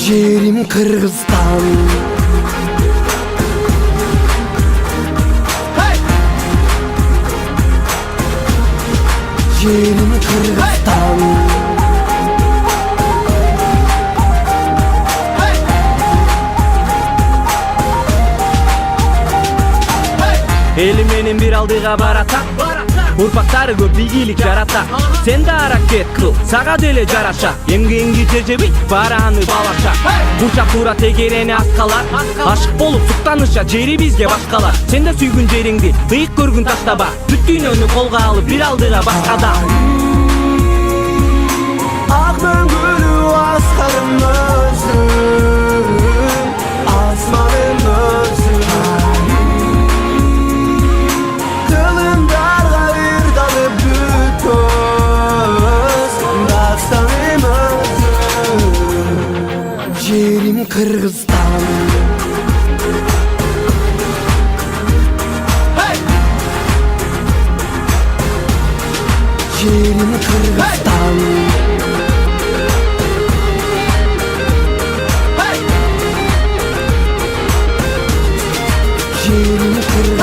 Yerim Kırgızstan. Hey! Yerim Kırgızstan. Hey! Hey! Elim benim bir aldığa barata, urpактары көп ийгилик жарата. Сен да аракет кыл, сага деле жараша. Эмгеңди тежебей, бараны балаша. Бурча туура тегерени аскалар, ашык болуп суктаныша жери бизге башкалар. Сен да сүйгүн жериңди быйык көргүн таштаба, бүт дүйнөнү колго алып бир алдыга башкада. Ак мөңгүлүү аскарым өзүң, асманым өзүң. Кылымдарга ырдалып бүтөз, дастаным өзүң. Жерим Кыргызстан. Yerim Kırgızstan. Yerim Kırgızstan.